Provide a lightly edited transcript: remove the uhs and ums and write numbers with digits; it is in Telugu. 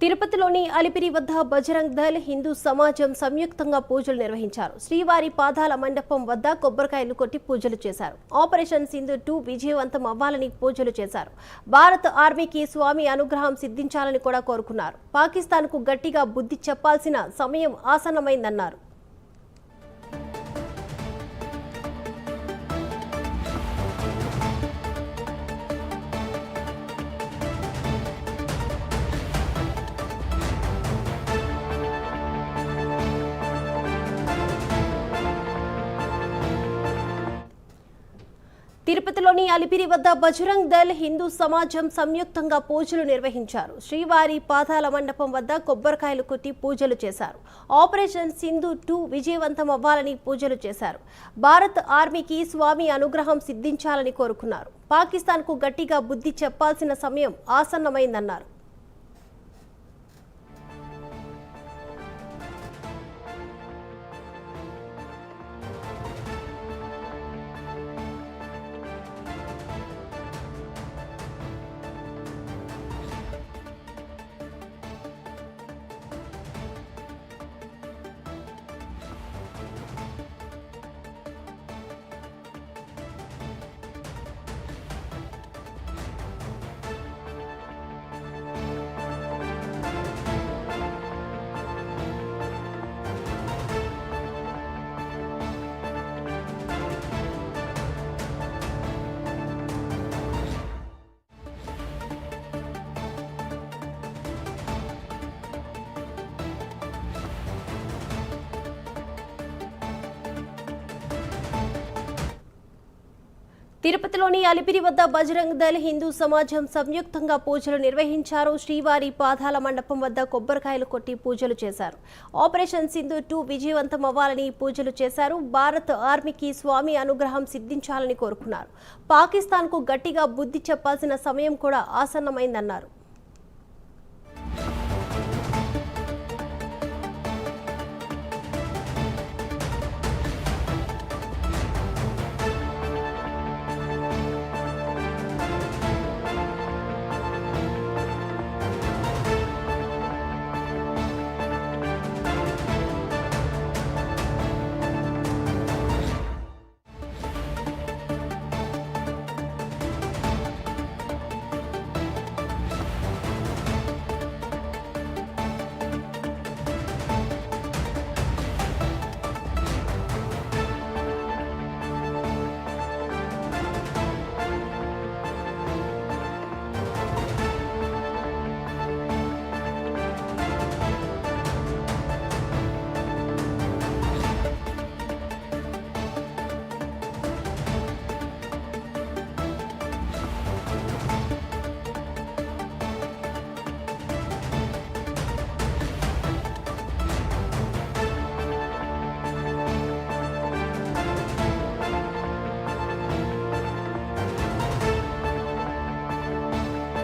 తిరుపతిలోని అలిపిరి వద్ద బజరంగ్ దళ్ హిందూ సమాజం సంయుక్తంగా పూజలు నిర్వహించారు. శ్రీవారి పాదాల మండపం వద్ద కొబ్బరికాయలు కొట్టి పూజలు చేశారు. ఆపరేషన్ సింధూర్ 2 విజయవంతం అవ్వాలని పూజలు చేశారు. భారత ఆర్మీకి స్వామి అనుగ్రహం సిద్ధించాలని కూడా కోరుకున్నారు. పాకిస్తాన్కు గట్టిగా బుద్ధి చెప్పాల్సిన సమయం ఆసన్నమైందన్నారు. తిరుపతిలోని అలిపిరి వద్ద బజరంగ్ దళ్ హిందూ సమాజం సంయుక్తంగా పూజలు నిర్వహించారు. శ్రీవారి పాదాల మండపం వద్ద కొబ్బరికాయలు కొట్టి పూజలు చేశారు. ఆపరేషన్ సింధూర్ 2 విజయవంతం అవ్వాలని పూజలు చేశారు. భారత్ ఆర్మీకి స్వామి అనుగ్రహం సిద్ధించాలని కోరుకున్నారు. పాకిస్తాన్కు గట్టిగా బుద్ధి చెప్పాల్సిన సమయం ఆసన్నమైందన్నారు. తిరుపతిలోని అలిపిరి వద్ద బజరంగ్ దళ్ హిందూ సమాజం సంయుక్తంగా పూజలు నిర్వహించారు. శ్రీవారి పాదాల మండపం వద్ద కొబ్బరికాయలు కొట్టి పూజలు చేశారు. ఆపరేషన్ సింధూర్ 2 విజయవంతం అవ్వాలని పూజలు చేశారు. భారత్ ఆర్మీకి స్వామి అనుగ్రహం సిద్ధించాలని కోరుకున్నారు. పాకిస్తాన్కు గట్టిగా బుద్ధి చెప్పాల్సిన సమయం కూడా ఆసన్నమైందన్నారు.